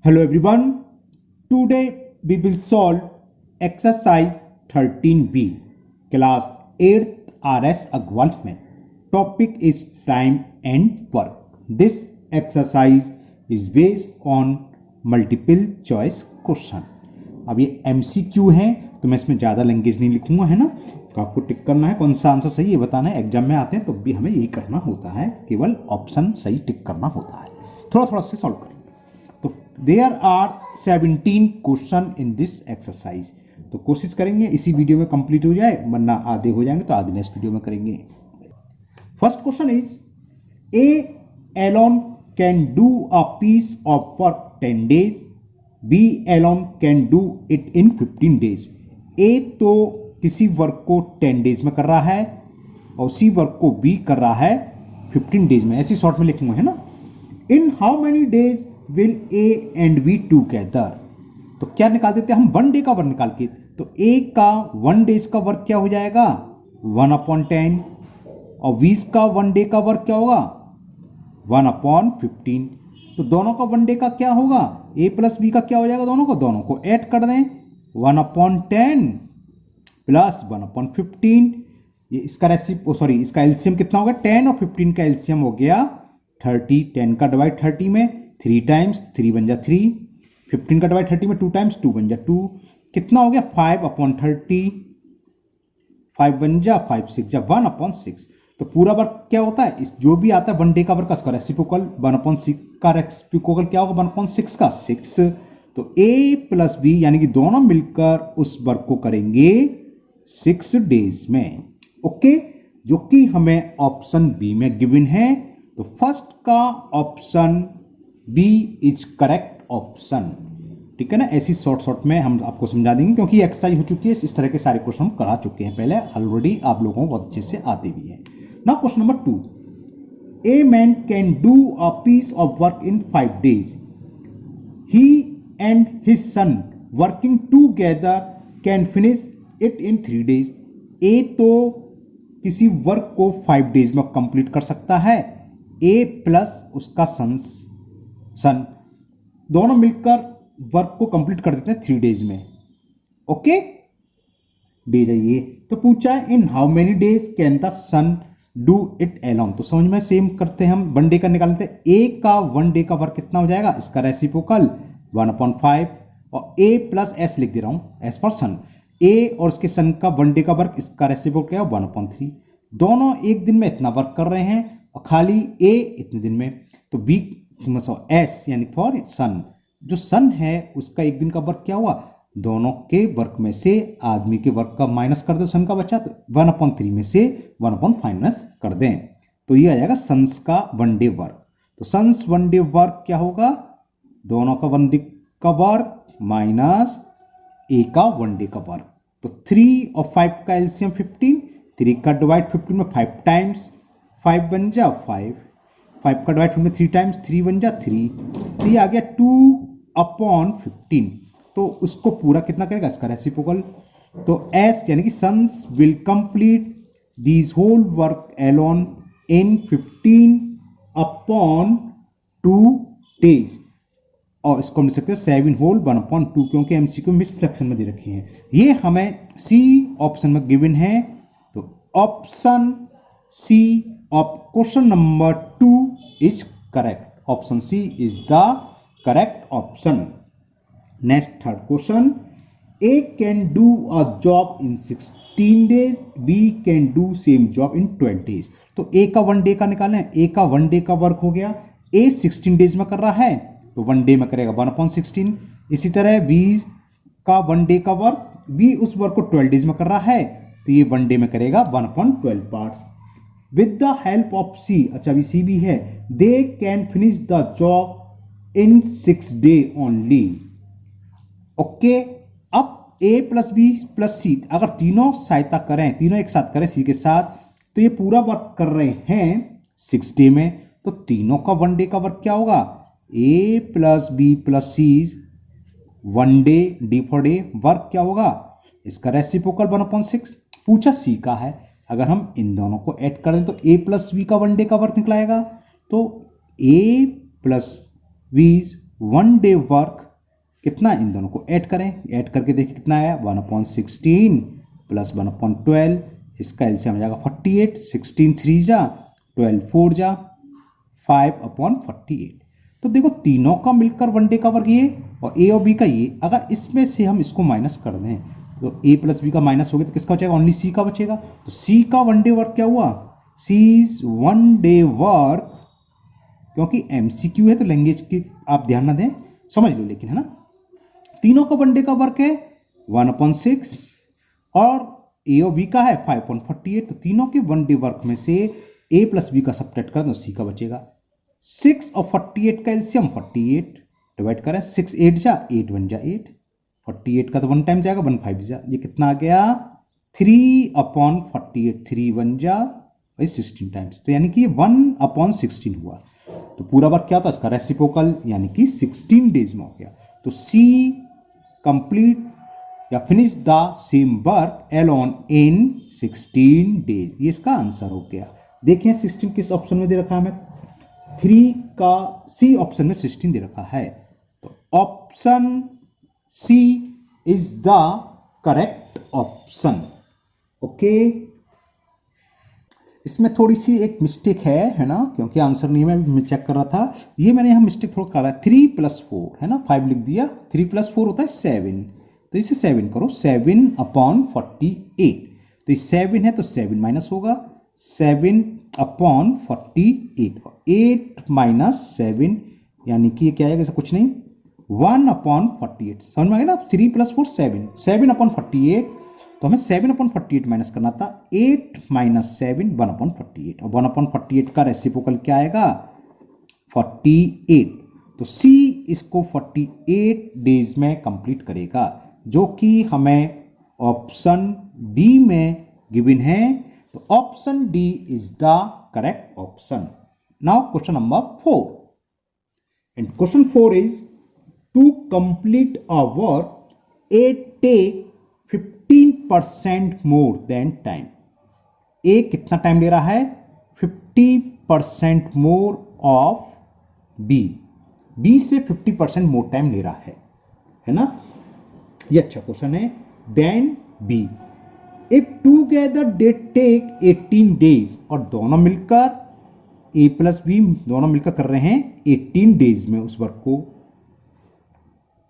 Hello everyone. Today we will solve exercise 13B, class 8th RS Agwal Math. Topic is time and work. This exercise is based on multiple choice question. अब ये MCQ है तो मैं इसमें ज़्यादा language नहीं लिखूंगा, है ना। तो आपको टिक करना है कौन सा आंसर सही है बताना है। एग्जाम में आते हैं तो भी हमें यही करना होता है, केवल ऑप्शन सही टिक करना होता है। थोड़ा थोड़ा से सॉल्व करें। तो there are 17 question in this exercise. तो कोशिश करेंगे इसी वीडियो में कंप्लीट हो जाए, वरना आधे हो जाएंगे तो आधे नेक्स्ट वीडियो में करेंगे। First question is A alone can do a piece of work 10 days, B alone can do it in 15 days। A तो किसी वर्क को 10 days में कर रहा है और उसी वर्क को बी कर रहा है 15 days में। ऐसी शॉर्ट में लिखूंगा, है ना। In how many days will A and B together. तो क्या निकाल देते हैं हम, 1 day का वर्क निकाल के। तो ए का 1 days का वर्क क्या हो जाएगा 1/10, और 20 का 1 day का वर्क क्या होगा 1/15। तो दोनों का 1 day का क्या होगा, ए प्लस बी का क्या हो जाएगा, दोनों को ऐड कर दें 1/10 प्लस 1/15। ये इसका इसका एलसीएम कितना होगा 10, और 15 का एलसीएम हो गया 30। 10 का डिवाइड 30 में 3 times 3 बन जा 3, 15 का डिवाइड 30 में 2 times 2 बन जा 2। कितना हो गया 5/30, 5 बन जा 5 6 जा 1/6। तो पूरा वर्क क्या होता है, इस जो भी आता है 1 day का वर्क का रेसिप्रोकल 1/6 का रेसिप्रोकल क्या होगा 1/6 का 6। तो ए प्लस बी यानी कि दोनों मिलकर उस वर्क को करेंगे 6 days में। ओके, जो कि हमें ऑप्शन बी में गिवन है। तो फर्स्ट का option B is correct option. ठीक है ना। ऐसी शॉर्ट में हम आपको समझा देंगे, क्योंकि एक्सरसाइज हो चुकी है, इस तरह के सारे क्वेश्चन हम करा चुके हैं पहले ऑलरेडी, आप लोगों को बहुत अच्छे से आते भी हैं ना। Question number 2, a man can do a piece of work in 5 days, he and his son working together can finish it in 3 days। A तो किसी वर्क को 5 days में कंप्लीट कर सकता है, ए प्लस उसका सन दोनों मिलकर वर्क को कंप्लीट कर देते हैं 3 days में। ओके, दे जाइए। तो पूछा है in how many days can the son do it alone. तो समझ में सेम करते हैं हम, 1 day का निकालते हैं। ए का 1 day का वर्क कितना हो जाएगा, इसका रेसिप्रोकल 1/5, और ए प्लस एस लिख दे रहा हूं, एस फॉर सन। ए और उसके सन का 1 day का वर्क, इसका रेसिप्रोकल क्या है 1/3। दोनों एक दिन में इतना वर्क कर रहे हैं और खाली ए इतने दिन में। तो बी एस यानी फॉर सन, जो सन है उसका एक दिन का वर्क क्या हुआ, दोनों के वर्क में से आदमी के वर्क का माइनस कर दो, सन का बचा, तो 1/3 में से 1/5 माइनस कर दें, तो ये आ जाएगा सन्स का 1 day वर्क। तो सन्स 1 day वर्क क्या होगा, दोनों का 1 day का वर्क माइनस ए का 1 day का वर्क। तो 3 और 5 का एलसीएम 15, 3 का डिवाइड 15 में 5 times 5 बन जा 5, 5 का डिवाइड 15 में 3 times 3 बन जा 3, तो ये आ गया 2/15। तो उसको पूरा कितना करेगा, इसका रेसिप्रोकल। तो एस यानी कि son's will complete this whole work alone in 15/2 days, और इसको हम लिख सकते हैं 7 whole 1/2, क्योंकि एमसीक्यू मिस फ्रैक्शन में दे रखे हैं। ये हमें सी ऑप्शन में गिवन है। तो option C of question number 2 is correct. Option C is the correct option. Next third question, A can do a job in 16 days, B can do same job in 12 days। तो ए का 1 day का निकालें, ए का 1 day का work हो गया, ए 16 days में कर रहा है तो 1 day में करेगा 1/16। इसी तरह बी का 1 day का वर्क, बी उस वर्क को 12 days में कर रहा है तो ये 1 day में करेगा 1/12 parts. With the help of C, अच्छा अभी सी भी है, they can finish the job in 6 days only. Okay, अब A plus B plus C अगर तीनों सहायता करें, तीनों एक साथ करें सी के साथ, तो ये पूरा वर्क कर रहे हैं 6 day में। तो तीनों का 1 day का वर्क क्या होगा, A plus B plus C 1 day, D for day, work क्या होगा, इसका रेसिप्रोकल 1/6। पूछा सी का है, अगर हम इन दोनों को ऐड कर दें तो ए प्लस बी का 1 day का वर्क निकलाएगा। तो A plus B one day work कितना, इन दोनों को ऐड करें, ऐड करके देखिए कितना आया 1/16 प्लस 1/12, इसका एलसीएम आ जाएगा 48, 16 3 जा 12 4 जा 5/48। तो देखो तीनों का मिलकर वन डे का वर्क ये और ए और बी का ये, अगर इसमें से हम इसको माइनस कर दें तो ए प्लस बी का माइनस हो गया तो किसका बचेगा, ओनली सी का बचेगा। तो सी का वन डे वर्क क्या हुआ, सीज वन डे वर्क, क्योंकि एमसीक्यू है तो लैंग्वेज की आप ध्यान ना दें, समझ लो लेकिन, है ना। तीनों का वन डे का वर्क है 1/6 और ए और बी का है 5/48। तो तीनों के वन डे वर्क में से ए प्लस बी का सब्ट्रैक्ट करें तो सी का बचेगा। 6 और 48 का एलसीएम 48, डिवाइड करें 6 8 जा 8 1 जा 8, 48 का तो 1 टाइम जाएगा 1 5 जा, ये कितना आ गया 3/48, 3 1 जा 16 टाइम्स, तो यानी कि 1/16 हुआ। तो पूरा वर्क क्या होता है इसका रेसिप्रोकल, यानी कि 16 डेज में हो गया। तो सी कंप्लीट या finish the same work alone in 16 days, ये इसका आंसर हो गया। देखिए 16 किस ऑप्शन में दे रखा है हमें, 3 का सी ऑप्शन में 16 दे रखा है, तो option C is the correct option. Okay, इसमें थोड़ी सी एक मिस्टेक है ना, क्योंकि आंसर नहीं है, मैं चेक कर रहा था, ये मैंने यहाँ मिस्टेक थोड़ा करा है, 3 + 4 है ना, 5 लिख दिया, 3 + 4 होता है 7, तो इसे 7 करो, 7/48, तो ये 7 है तो 7 माइनस होगा, 7/48, 8 - 7 यानी कि ये क्या आएगा, ऐसा कुछ नहीं, 1/48, समझ में आ गया ना, 3 + 4 7, 7/48, तो हमें 7/48 माइनस करना था, 8 - 7 1/48, और 1/48 का रेसिप्रोकल क्या आएगा 48, तो सी इसको 48 डेज में कंप्लीट करेगा, जो कि हमें ऑप्शन डी में गिवन है। तो option D is the correct option. Now question number 4, and question 4 is to complete a work A take 15% more than time. A कितना टाइम ले रहा है, 50% मोर ऑफ बी, बी से 50% मोर टाइम ले रहा है ना, ये अच्छा क्वेश्चन है। Then B if together they take 18 days, और दोनों मिलकर ए प्लस बी दोनों मिलकर कर रहे हैं 18 डेज में उस वर्क को,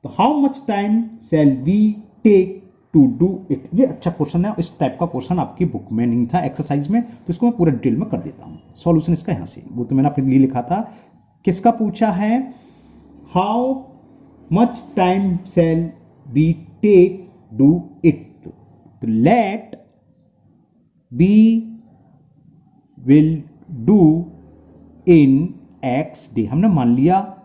तो how much time shall we take to do it. ये अच्छा क्वेश्चन है, इस टाइप का क्वेश्चन आपकी बुक में नहीं था एक्सरसाइज में, तो इसको मैं पूरा डिटेल में कर देता हूं। सॉल्यूशन इसका यहां से, वो तो मैंने अपने लिए लिखा था, किसका पूछा है, how much time shall B take do it, तो let B will do in X day, हमने मान लिया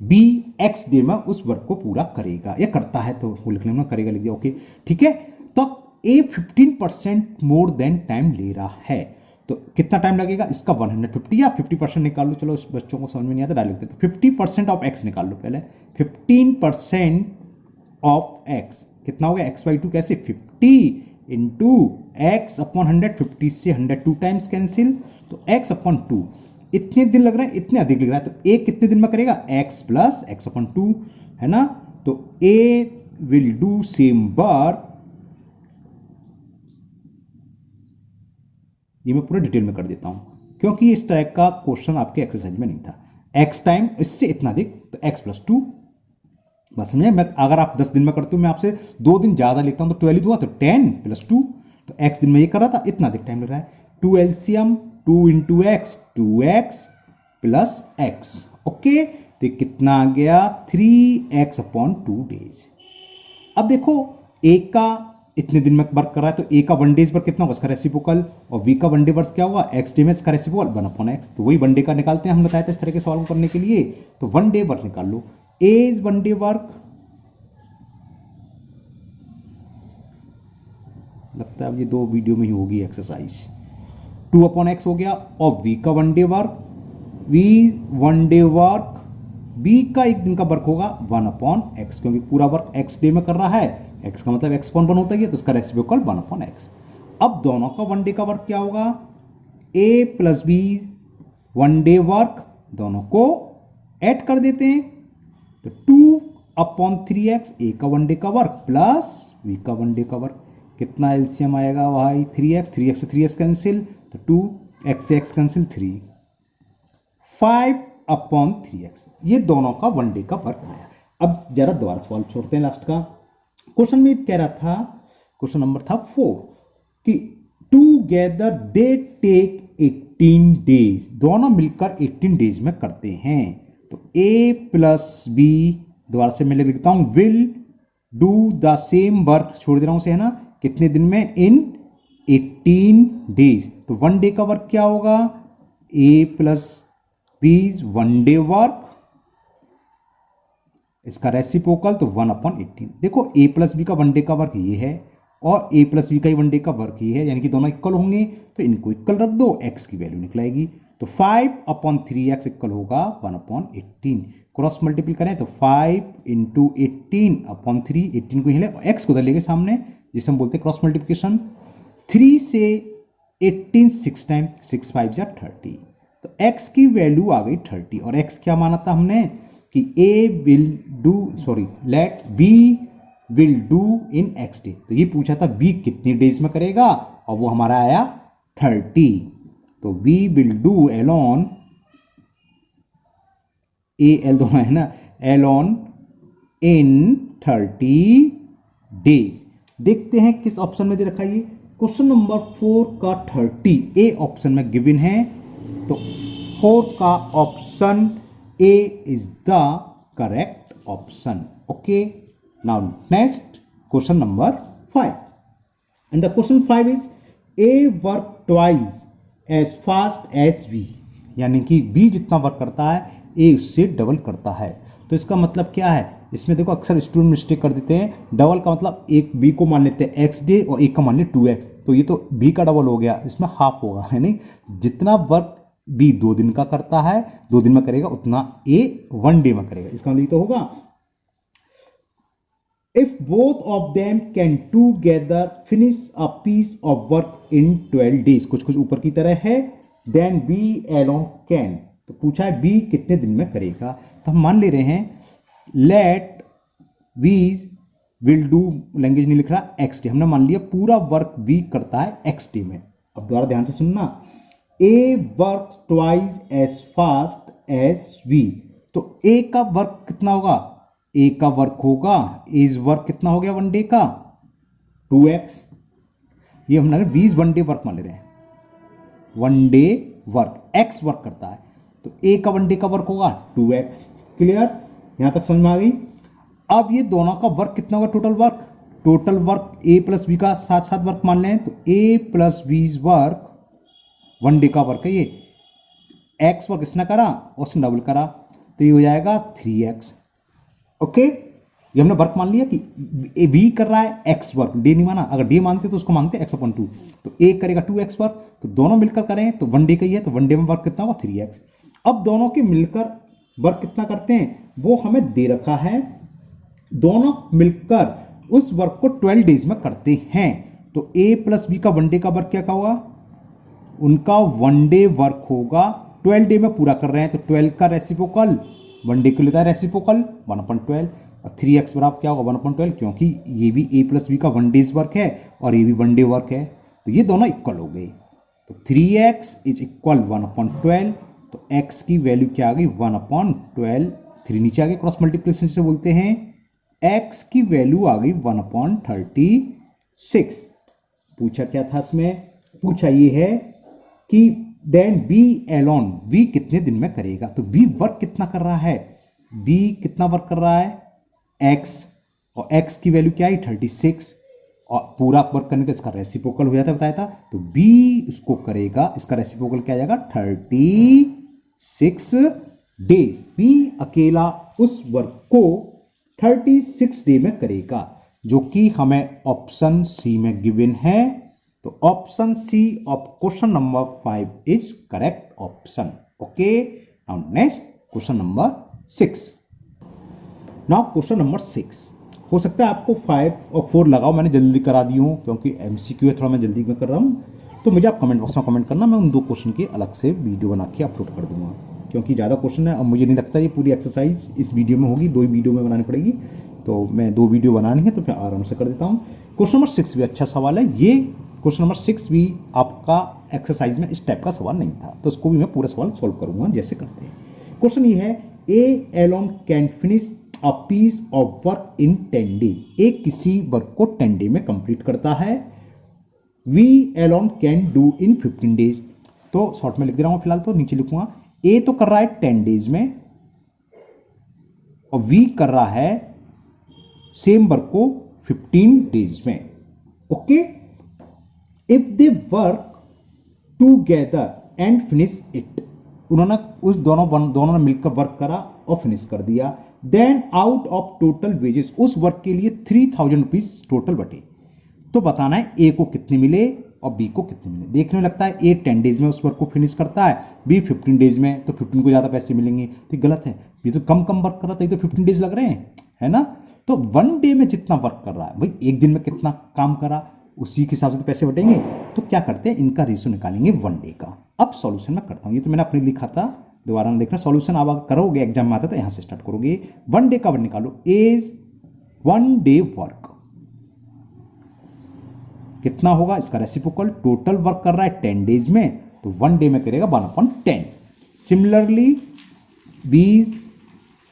बी एक्स डे में उस वर्क को पूरा करेगा, या करता है तो वो लिख लेना, करेगा लिख दिया, ओके ठीक है। तो ए 15% मोर देन टाइम ले रहा है, तो कितना टाइम लगेगा इसका 150, या 50% निकाल लो, चलो इस बच्चों को समझ में नहीं आता डायरेक्ट, तो 50% ऑफ एक्स निकाल लो पहले, 15% ऑफ एक्स कितना हो गया, x/2 कैसे, 50 इंटू x/100, 50 से 100 2 टाइम्स कैंसिल, तो x/2 इतने दिन लग रहे हैं, इतने अधिक लग रहा है, तो ए कितने दिन में करेगा, x + x/2 है ना, तो ए विल डू सेम वर्क, ये मैं पूरा डिटेल में कर देता हूं, क्योंकि इस टाइप का क्वेश्चन आपके एक्सरसाइज में नहीं था। x टाइम इससे इतना अधिक, तो x + 2, बस समझे। मैं अगर आप 10 दिन में करते हो, मैं आपसे 2 दिन ज्यादा लिखता हूं तो 12 हुआ, तो 10 + 2, तो x दिन में ये कर रहा था, इतना अधिक टाइम लग रहा है, 2 LCM 2 × x 2x + x, okay, तो कितना आ गया 3x/2 डेज। अब देखो ए का इतने दिन में वर्क कर रहा है, तो ए का 1 डेज वर्क कितना होगा, इसका रेसिप्रोकल, और बी का 1 डे वर्क क्या होगा, x डे में इसका रेसिप्रोकल 1/x, तो वही 1 डे का निकालते हैं, हम बताए थे इस तरह के सवाल को करने के लिए, तो 1 डे वर्क निकाल लो, ए इज 1 डे वर्क, लगता है अब ये 2 वीडियो में ही होगी एक्सरसाइज, 2/x हो गया, और v का 1 day work, v 1 day work, b का 1 दिन का वर्क होगा 1/x, क्योंकि पूरा वर्क x डे में कर रहा है, x का मतलब x/1 होता है, तो इसका रेसिप्रोकल 1/x। अब दोनों का 1 डे का वर्क क्या होगा, a + b 1 डे वर्क, दोनों को ऐड कर देते हैं, तो 2/3x ए का वन डे का वर्क प्लस v का वन डे का वर्क, कितना एलसीएम आएगा भाई 3x, 3x से 3x कैंसिल, तो 2x से x कैंसिल 3, 5/3x, ये दोनों का वन डे का वर्क आया। अब जरा दोबारा सवाल छोड़ते हैं लास्ट का। क्वेश्चन में कह रहा था, क्वेश्चन नंबर था 4 कि टूगेदर दे टेक 18 डेज, दोनों मिलकर 18 डेज में करते हैं। तो a प्लस बी, दोबारा से मैं लिख देता हूं, will do the same work, छोड़ दे रहा हूं उसे, है ना, कितने दिन में, इन 18 डेज। तो वन डे का वर्क क्या होगा, a plus B one day work, इसका रेसिप्रोकल तो 1/18। देखो a प्लस बी का वन डे का वर्क ये है और a प्लस बी का ही वन डे का वर्क ये है, यानी कि दोनों इक्वल होंगे, तो इनको इक्वल रख दो, x की वैल्यू निकलाएगी। तो 5/3x इक्वल होगा 1/18। क्रॉस मल्टीपल करें तो 5 × 18/3, 18 को हिले x को उधर लेके सामने, जिसे हम बोलते हैं क्रॉस मल्टीप्लिकेशन। 3 से 18 6 टाइम, 6 5 जा 30, तो x की वैल्यू आ गई 30। और x क्या माना था हमने कि a will do, sorry let b will do in x day, तो ये पूछा था b कितने डेज में करेगा, और वो हमारा आया 30। तो b will do alone, a l दोनों है ना, एलोन इन 30 डेज। देखते हैं किस ऑप्शन में दे रखा है ये। क्वेश्चन नंबर 4 का 30 ए ऑप्शन में गिवन है, तो 4 का option A is the correct option. Okay. Now next question number 5. And the question 5 is A work twice as fast as B. यानी कि B जितना वर्क करता है A उससे डबल करता है। तो इसका मतलब क्या है, इसमें देखो अक्सर स्टूडेंट मिस्टेक कर देते हैं, डबल का मतलब एक B को मान लेते हैं x डे और एक का मान ले 2x, तो ये तो B का डबल हो गया, इसमें हाफ होगा, है नहीं, जितना वर्क बी 2 दिन का करता है, 2 दिन में करेगा, उतना ए 1 डे में करेगा। इसका मतलब तो होगा if both of them can together finish a piece of work in 12 days, कुछ कुछ ऊपर की तरह है, देन बी एलोन कैन, तो पूछा है बी कितने दिन में करेगा। तो हम मान ले रहे हैं let we will do, language नहीं लिख रहा, एक्स डे, हमने मान लिया पूरा वर्क बी करता है एक्स डे में। अब दोबारा ध्यान से सुनना, A works twice as fast as V, तो A का वर्क कितना होगा, A का वर्क होगा, A's वर्क कितना हो गया वन डे का 2x, ये हमने 20 वन डे वर्क मान ले रहे हैं, one day work x work करता है, तो A का वन डे का वर्क होगा 2x। क्लियर, यहां तक समझ में आ गई। अब ये दोनों का वर्क कितना होगा, total work A plus B का साथ साथ वर्क मान लें, तो A plus B work one day का वर्क है, ये एक्स वर्क इसने करा और उसने डबल करा, तो ये हो जाएगा 3x। ओके, ये हमने वर्क मान लिया कि बी कर रहा है एक्स वर्क, डे नहीं माना, अगर डे मानते तो उसको मानते x/2, तो ए करेगा 2x वर्क, तो दोनों मिलकर करें तो वन डे का ही है, तो वन डे में वर्क कितना होगा 3x। अब दोनों के मिलकर वर्क कितना करते हैं वो हमें दे रखा है, दोनों मिलकर उस वर्क को 12 डेज में करते हैं, तो a प्लस बी का वन डे का वर्क क्या होगा, उनका वन डे वर्क होगा 12 डे में पूरा कर रहे हैं, तो 12 का रेसिप्रोकल वन डे को लेता है रेसिप्रोकल 1/12, और 3x बराबर क्या होगा 1/12, क्योंकि ये भी a प्लस बी का वन डेज वर्क है और ये भी वन डे वर्क है, तो ये दोनों इक्वल हो गए, तो 3x इज इक्वल 1/12, तो x की वैल्यू क्या आ गई 1/12, 3 नीचे आ गए, क्रॉस मल्टीप्लिकेशन से बोलते हैं, x की वैल्यू आ गई 1/36। पूछा क्या था इसमें, पूछा ये है कि देन बी एलोन, बी कितने दिन में करेगा, तो बी वर्क कितना कर रहा है, बी कितना वर्क कर रहा है x, और x की वैल्यू क्या आई 36, और पूरा वर्क करने का इसका रेसिप्रोकल हो जाता है बताया था, तो b उसको करेगा, इसका रेसिप्रोकल क्या आ जाएगा 36 डेज, b अकेला उस वर्क को 36 डे में करेगा, जो कि हमें ऑप्शन सी में गिवन है। तो option C of question number 5 is correct option. Okay, now next question number 6। Now question number 6, हो सकता है आपको 5 और 4 लगाओ, मैंने जल्दी करा दी हूँ क्योंकि एमसीक्यू है, थोड़ा मैं जल्दी में कर रहा हूँ, तो मुझे आप कमेंट बॉक्स में कमेंट करना, मैं उन 2 क्वेश्चन की अलग से वीडियो बना के अपलोड कर दूंगा। क्योंकि ज़्यादा क्वेश्चन है और मुझे नहीं लगता ये पूरी एक्सरसाइज इस वीडियो में होगी, 2 वीडियो में बनानी पड़ेगी, तो मैं 2 वीडियो बनानी है तो फिर आराम से कर देता हूँ। क्वेश्चन नंबर 6 भी अच्छा सवाल है। ये क्वेश्चन नंबर 6 भी आपका एक्सरसाइज में इस टाइप का सवाल नहीं था, तो उसको भी मैं पूरा सवाल सॉल्व करूंगा जैसे करते हैं। क्वेश्चन ये है, A alone can finish a piece of work in 10 days. एक किसी वर्क को 10 डे में कंप्लीट करता है। B alone can do in 15 days. तो शॉर्ट में लिख दे रहा हूं फिलहाल, तो नीचे लिखूंगा ए तो कर रहा है 10 डेज में और वी कर रहा है सेम वर्क को 15 डेज में। Okay, if they work together and finish it, उन्होंने उस दोनों ने मिलकर वर्क करा और फिनिश कर दिया। Then out of total wages, उस वर्क के लिए 3000 रुपीज टोटल बटे, तो बताना है ए को कितने मिले और बी को कितने मिले। देखने में लगता है ए 10 डेज में उस वर्क को फिनिश करता है, बी 15 डेज में, तो 15 को ज़्यादा पैसे मिलेंगे। तो गलत है, ये तो कम वर्क कर रहा था, ये तो 15 डेज लग रहे हैं, है ना। तो 1 डे में जितना वर्क कर रहा है भाई, एक दिन में कितना काम करा उसी के हिसाब से तो पैसे बटेंगे। तो क्या करते हैं, इनका रेशो निकालेंगे 1 डे का। अब सॉल्यूशन में करता हूँ, ये तो मैंने अपने लिखा था, दोबारा देखना। सॉल्यूशन आप करोगे एग्जाम में आता तो यहाँ से स्टार्ट करोगे। 1 डे का वर्क निकालो, इज 1 डे वर्क कितना होगा, इसका रेसिप्रोकल। टोटल वर्क कर रहा है 10 डेज में, तो 1 डे में करेगा 1/10। Similarly B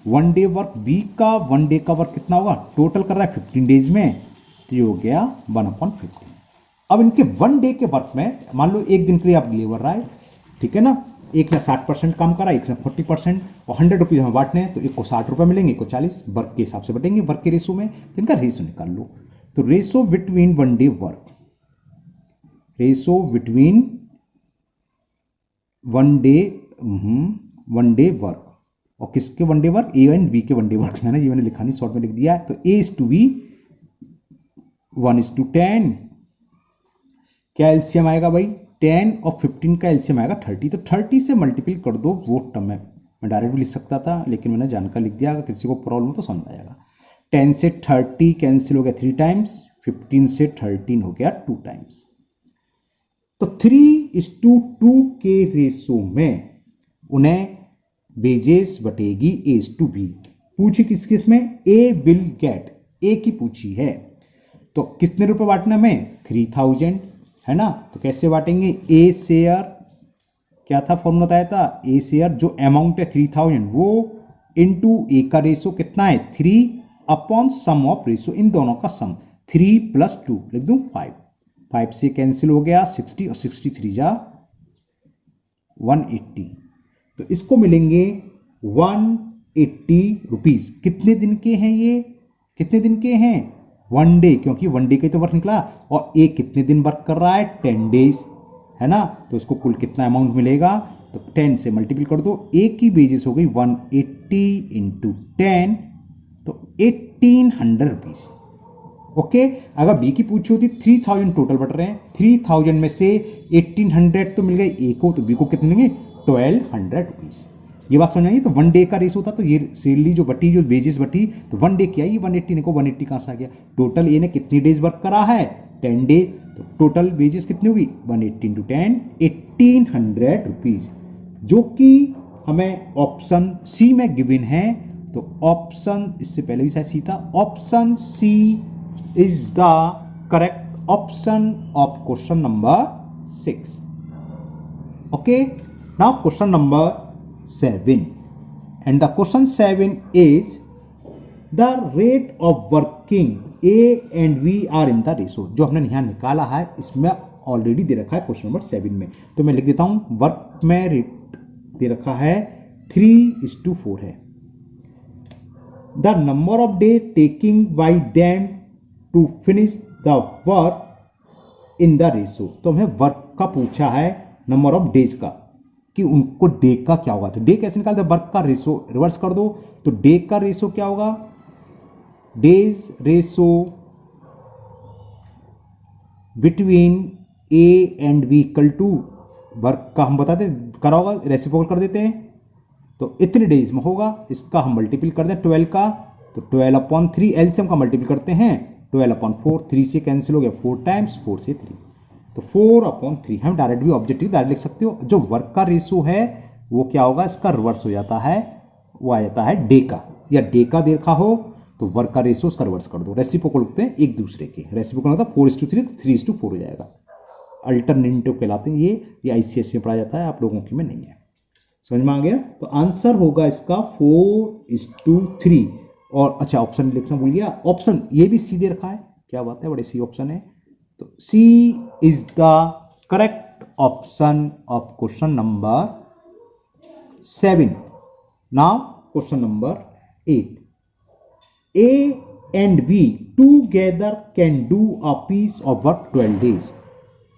1 day work, B का 1 डे का वर्क कितना होगा, टोटल कर रहा है 15 डेज में, तो ये हो गया 1/15। अब इनके 1 डे के वर्क में मान लो एक दिन के लिए आप लेबर रहा है, ठीक है ना, एक ने 60% काम करा, एक ने 40%, और 100 रुपीज में बांटने हैं, तो एक को 60 रुपये मिलेंगे, एक को 40, वर्क के हिसाब से बटेंगे वर्क के रेशो में। तो इनका रेशो निकाल लो। तो ratio between 1 day work, ratio between 1 day work, और किसके 1 day work, A and B के 1 डे वर्क है ना, ये मैंने लिखा नहीं, शॉर्ट में लिख दिया है। तो ए इज टू बी 1:10। क्या एलसीएम आएगा भाई, 10 और 15 का एलसीएम आएगा 30, तो 30 से मल्टीपल कर दो, वो टर्म में मैं डायरेक्ट भी लिख सकता था, लेकिन मैंने जानकर लिख दिया, अगर किसी को प्रॉब्लम हो तो समझ आएगा। 10 से 30 कैंसिल हो गया 3 टाइम्स, 15 से 13 हो गया 2 टाइम्स। तो 3:2 के रेशो में उन्हें वेजेस बटेगी A:B। पूछी किस में, ए विल गेट, ए की पूछी है, तो कितने रुपए बांटना में, 3000, है ना। तो कैसे बांटेंगे, ए शेयर, क्या था फॉर्मूला बताया था, ए शेयर जो अमाउंट है 3000 वो इनटू ए का रेशो कितना है 3 अपॉन सम ऑफ रेशो, इन दोनों का सम 3 + 2 लिख दूं 5 से कैंसिल हो गया 60 और 63 जा 180, तो इसको मिलेंगे 180 रुपीज। कितने दिन के हैं ये, कितने दिन के हैं, 1 डे, क्योंकि 1 डे का तो वर्क निकला, और ए कितने दिन वर्क कर रहा है 10 डेज, है ना। तो इसको कुल कितना अमाउंट मिलेगा, तो 10 से मल्टीपल कर दो, ए की वेजेस हो गई 180 × 10, तो 1800 रुपीज। ओके, अगर बी की पूछी होती 3000 टोटल बट रहे हैं, 3000 में से 1800 तो मिल गए ए को, तो बी को कितने मिलेंगे 1200 रुपीज। ये बात समझ आई। तो 1 डे का रेशो था, तो ये सैलरी जो बटी, जो वेजेस बटी, तो 1 डे क्या, ये 180 को 180 कहाँ से आ गया, टोटल ए ने कितनी डेज वर्क करा है 10 डे, तो टोटल वेजेस कितनी होगी 180 × 10 1800 रुपीज, जो कि हमें ऑप्शन सी में गिवन है। तो ऑप्शन, इससे पहले भी शायद सी था, option C is the correct option of question number 6. Okay, now question number 7, and the question 7 is the rate of working A and V are in the ratio। जो हमने यहाँ निकाला है इसमें ऑलरेडी दे रखा है क्वेश्चन नंबर 7 में, तो मैं लिख देता हूँ वर्क में रेट दे रखा है 3:4 है। The number of day taking by them to finish the work in the ratio, तो हमें वर्क का पूछा है नंबर ऑफ डेज का, कि उनको डे का क्या होगा। तो डे कैसे निकालते हैं, वर्क का रेशो रिवर्स कर दो, तो डे का रेशो क्या होगा, days ratio between A and B equal to work का, हम बताते करा होगा रेसिप्रोकल कर देते हैं, तो इतने डेज में होगा, इसका हम मल्टीपल कर दें 12 का, तो 12/3 एलसीएम का मल्टीपल करते हैं 12/4, 3 से कैंसिल हो गया 4 टाइम्स, 4 से 3, तो 4/3। हम डायरेक्ट भी ऑब्जेक्टिव डायरेक्ट लिख सकते हो। जो वर्क का रेशो है वो क्या होगा, इसका रिवर्स हो जाता है, वो आ जाता है डे का, या डे का दे रखा हो तो वर्क का रेशियो उसका रिवर्स कर दो। रेसिप्रोकल लिखते हैं एक दूसरे के, रेसिप्रोकल होता है 4:3 तो 3:4 हो जाएगा। अल्टरनेटिव कहलाते हैं ये आईसीएससी में पढ़ा जाता है, आप लोगों की में नहीं है। समझ में आ गया? तो आंसर होगा इसका 4:3। और अच्छा ऑप्शन लिखना भूल गया, ऑप्शन ये भी सी दे रखा है, क्या बात है, बड़े सी ऑप्शन है। तो C is the correct option of question number 7। Now question number 8। A and B together can do a piece of work 12 days.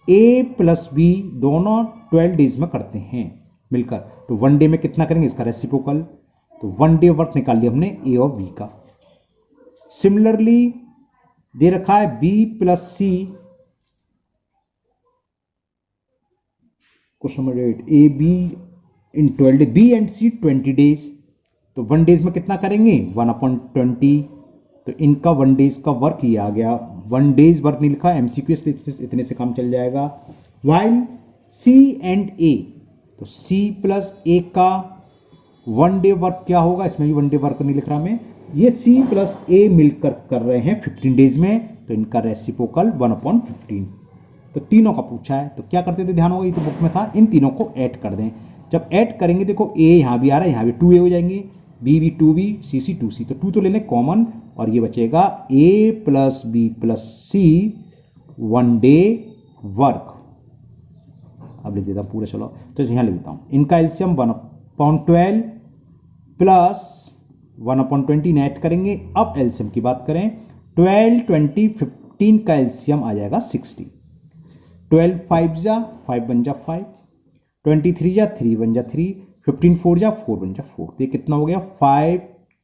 A plus B दोनों 12 डेज में करते हैं मिलकर, तो 1 डे में कितना करेंगे, इसका रेसिप्रोकल। तो 1 डे वर्क निकाल लिया हमने A और B का। सिमिलरली दे रखा है B plus C, question number 8, A B in 12 days, B and C 20 days, तो 1 डेज में कितना करेंगे 1/20। तो इनका 1 डेज का वर्क ही आ गया, 1 डेज वर्क नहीं लिखा, एमसीक्यू इतने से काम चल जाएगा। वाइल सी एंड ए, तो सी प्लस ए का 1 डे वर्क क्या होगा, इसमें भी 1 डे वर्क नहीं लिख रहा मैं, ये सी प्लस ए मिलकर कर रहे हैं 15 डेज में, तो इनका रेसिप्रोकल 1/15। तो तीनों का पूछा है, तो क्या करते थे, ध्यान होगा ये तो बुक में था, इन तीनों को ऐड कर दें। जब ऐड करेंगे देखो ए यहाँ भी आ रहा है, यहाँ भी 2A हो जाएंगे, बी भी 2B, C 2C, तो 2 तो लेने कॉमन, और ये बचेगा A plus B plus C 1 day work. अब लिख देता हूँ पूरा, चलो तो यहाँ लिख देता हूँ, इनका एलसीएम 1/12 प्लस 1/20 ऐड करेंगे। अब एलसीएम की बात करें, 12, 20, 15 का एलसीएम आ जाएगा 60। 12 5 जा 5 बन जा 5, 23 जा 3 बन जा 3, 15 4 जा 4 बन जा 4, तो ये कितना हो गया 5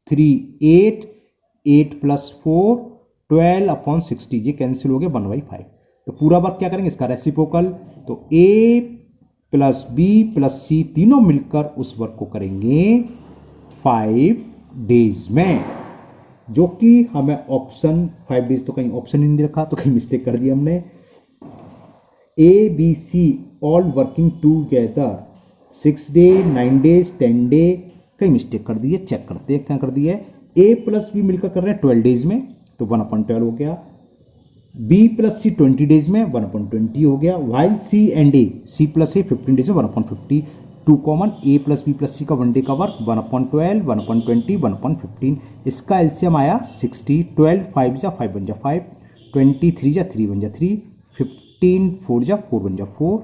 3 8, 8 प्लस 4 12/60, ये कैंसिल हो गया 1/5। तो पूरा वर्क क्या करेंगे, इसका रेसिप्रोकल, तो A plus B plus C तीनों मिलकर उस वर्क को करेंगे 5 डेज में, जो कि हमें ऑप्शन 5 डेज तो कहीं ऑप्शन ही नहीं रखा, तो कहीं मिस्टेक कर दी हमने। A B C all working together 6 day 9 days 10 day, कहीं मिस्टेक कर दी है, चेक करते हैं क्या कर दी है। A प्लस B मिलकर कर रहे हैं 12 डेज में, तो 1/12 हो गया। B प्लस C 20 डेज में 1/20 हो गया। While C and A, C plus A 15 days में 1/50, 2 common, A plus B plus C का 1 डे का वर्क 1/12, 1/20, 1/15, इसका एलसीएम आया 60। 12 5 जा 5 बन जा 5, 23 जा 3 बन जा 3, 15 4 जा 4 बन जा 4,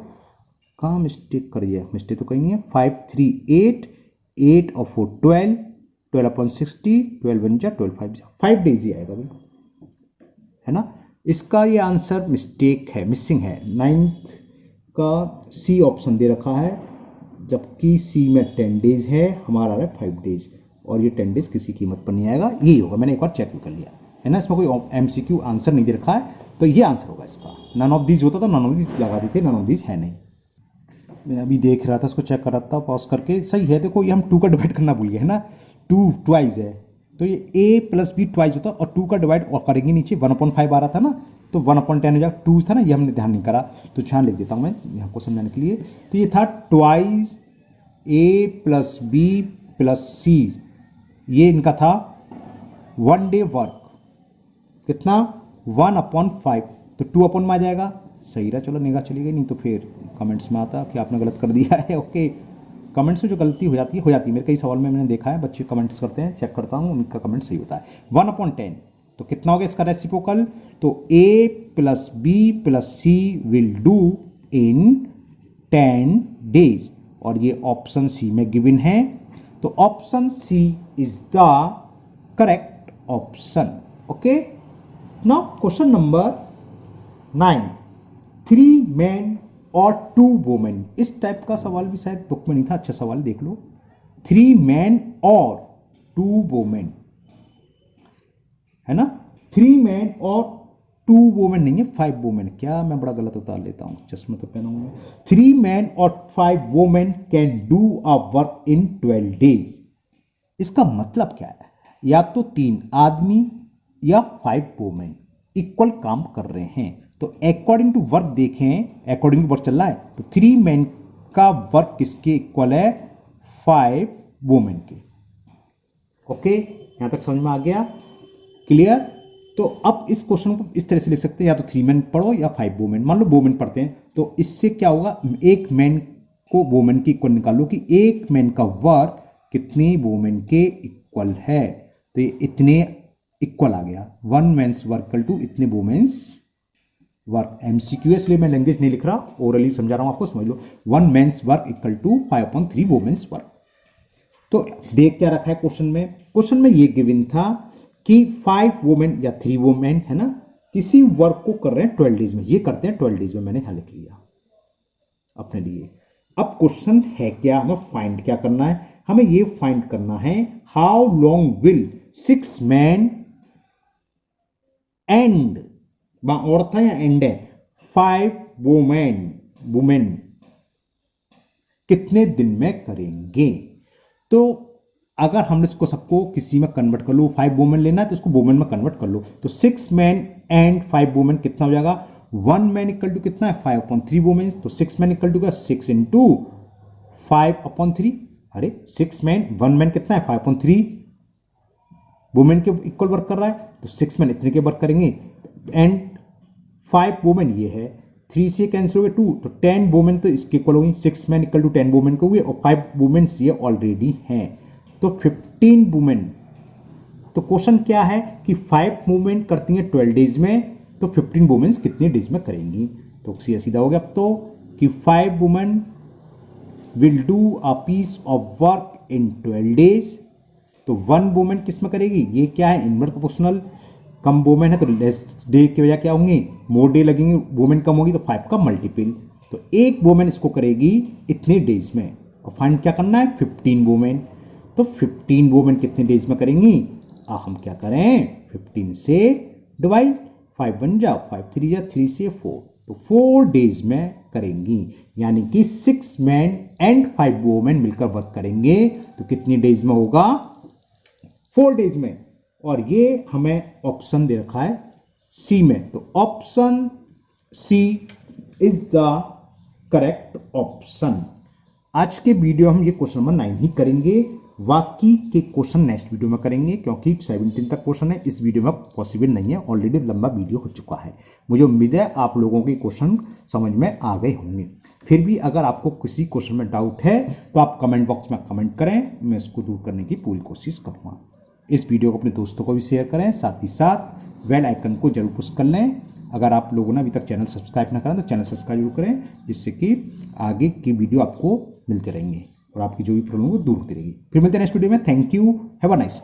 कहाँ मिस्टेक करिए, मिस्टेक तो कहीं नहीं है। 5 3 8, 8 और 4 12, 12/60, 12 बन जा 12 5 जा 5 डेज ही आएगा भाई, है ना। इसका ये आंसर मिस्टेक है, मिसिंग है। 9th का सी ऑप्शन दे रखा है, जबकि सी में 10 डेज है, हमारा आ रहा है 5 डेज, और ये 10 डेज किसी कीमत पर नहीं आएगा, यही होगा। मैंने एक बार चेक भी कर लिया है ना, इसमें कोई एमसीक्यू आंसर नहीं दे रखा है, तो ये आंसर होगा इसका। नन ऑफ दीज होता तो नन ऑफ दीज लगा देते, नन ऑफ दीज है नहीं। मैं अभी देख रहा था, इसको चेक कर रहा था पॉज करके, सही है। देखो ये हम 2 का डिवाइड करना भूल गए है ना, 2 ट्वाइस है, तो ये A प्लस B ट्वाइस होता, और 2 का डिवाइड और करेंगे नीचे 1/5 आ रहा था ना, तो 1/10 हो जाएगा, 2 था ना, ये हमने ध्यान नहीं करा, तो यहाँ लिख देता हूँ मैं यहाँ को समझाने के लिए। तो ये था twice A plus B plus C, ये इनका था 1 डे वर्क, कितना 1/5, तो 2 में आ जाएगा, सही रहा। चलो निगाह चली गई, नहीं तो फिर कमेंट्स में आता कि आपने गलत कर दिया है। ओके, कमेंट्स में जो गलती हो जाती है मेरे कई सवाल में मैंने देखा है, बच्चे कमेंट्स करते हैं, चेक करता हूँ, उनका कमेंट सही होता है। 1/10, तो कितना हो गया इसका रेसिप्रोकल, तो A plus B plus C will do in 10 days, और ये ऑप्शन सी में गिवन है, तो option C is the correct option. Okay, now question number 9, 3 men और 2 women, इस टाइप का सवाल भी शायद बुक में नहीं था, अच्छा सवाल देख लो। 3 men और 2 women, है ना, 3 men और 2 women नहीं है, 5 women, क्या मैं बड़ा गलत उतार लेता हूँ, चश्मा तो पहना हूँ। 3 men और 5 women can do a work in 12 days. इसका मतलब क्या है, या तो 3 आदमी या 5 वोमेन इक्वल काम कर रहे हैं, तो अकॉर्डिंग टू वर्क देखें, अकॉर्डिंग टू वर्क चल रहा है, तो 3 men का वर्क किसके इक्वल है, 5 वुमेन के। ओके, यहां तक समझ में आ गया? क्लियर? तो अब इस क्वेश्चन को इस तरह से लिख सकते हैं, या तो 3 मैन पढ़ो या 5 वुमेन। मान लो वुमेन पढ़ते हैं, तो इससे क्या होगा, एक मैन को वुमेन की इक्वल निकालो कि एक मैन का वर्क कितनी वुमेन के इक्वल है। तो ये इतने इक्वल आ गया, 1 मैन्स वर्क इक्वल टू इतने वुमेन्स वर्क। एमसीक्यू इसलिए मैं लैंग्वेज नहीं लिख रहा, ओरली समझा रहा हूं आपको, समझ लो। 1 man's work equal to 5/3 women's work. तो देख क्या रखा है क्वेश्चन में? क्वेश्चन में ये गिवन था कि 5 वुमेन या 3 वुमेन है ना, किसी वर्क को कर रहे हैं 12 डेज में। ये करते हैं 12 डेज में, मैंने यहां लिख लिया अपने लिए। अब क्वेश्चन है क्या, हमें फाइंड क्या करना है? हमें ये फाइंड करना है how long will 6 man and, और था या एंड है, 5 वुमेन कितने दिन में करेंगे। तो अगर हम इसको सबको किसी में कन्वर्ट कर लो, 5 वुमेन लेना है तो उसको वुमेन में कन्वर्ट कर लो, तो 6 मैन एंड 5 वुमेन कितना हो जाएगा? 1 मैन इक्वल टू कितना है? 5/3 वुमेन। तो 6 मैन इक्वल टू 6 इंटू 5/3। अरे 6 मैन, 1 मैन कितना है? 5/3 वुमेन के इक्वल वर्क कर रहा है, तो 6 मैन इतने के वर्क करेंगे एंड 5 वुमेन ये है, 3 से कैंसिल हो गए 2, तो 10 वुमेन तो इसके इक्वल हो गई। 6 मैन इक्वल टू 10 वुमेन को हुए, और 5 वुमेन ये ऑलरेडी हैं, तो 15 वुमेन। तो क्वेश्चन क्या है कि 5 वुमेन करती हैं 12 डेज में, तो 15 वुमेन कितने डेज में करेंगी? तो सीधा हो गया अब तो कि 5 women will do a piece of work in 12 days. तो 1 वुमेन किस में करेगी? ये क्या है, इनवर्स प्रोपोर्शनल। कम वुमेन है तो लेस डे की वजह क्या होंगे, मोर डे लगेंगे। वुमेन कम होगी तो 5 का मल्टीपल, तो एक वुमेन इसको करेगी इतने डेज में। और फाइंड क्या करना है? 15 वुमेन। तो 15 वुमेन कितने डेज में करेंगी? हम क्या करें, 15 से डिवाइड, 5 1 जा 5 3 जा 3 से 4, तो 4 डेज में करेंगी। यानी कि 6 मैन एंड 5 वुमेन मिलकर वर्क करेंगे, तो कितनी डेज में होगा? 4 डेज में। और ये हमें ऑप्शन दे रखा है सी में, तो option C is the correct option. आज के वीडियो हम ये क्वेश्चन नंबर 9 ही करेंगे, बाकी के क्वेश्चन नेक्स्ट वीडियो में करेंगे, क्योंकि 17 तक क्वेश्चन है, इस वीडियो में पॉसिबल नहीं है, ऑलरेडी लंबा वीडियो हो चुका है। मुझे उम्मीद है आप लोगों के क्वेश्चन समझ में आ गए होंगे। फिर भी अगर आपको किसी क्वेश्चन में डाउट है तो आप कमेंट बॉक्स में कमेंट करें, मैं इसको दूर करने की पूरी कोशिश करूँगा। इस वीडियो को अपने दोस्तों को भी शेयर करें, साथ ही साथ बेल आइकन को जरूर पुश कर लें। अगर आप लोगों ने अभी तक चैनल सब्सक्राइब ना करें तो चैनल सब्सक्राइब जरूर करें, जिससे कि आगे की वीडियो आपको मिलते रहेंगे और आपकी जो भी प्रॉब्लम वो दूर होती रहेगी। फिर मिलते हैं नेक्स्ट वीडियो में। Thank you, have a nice day.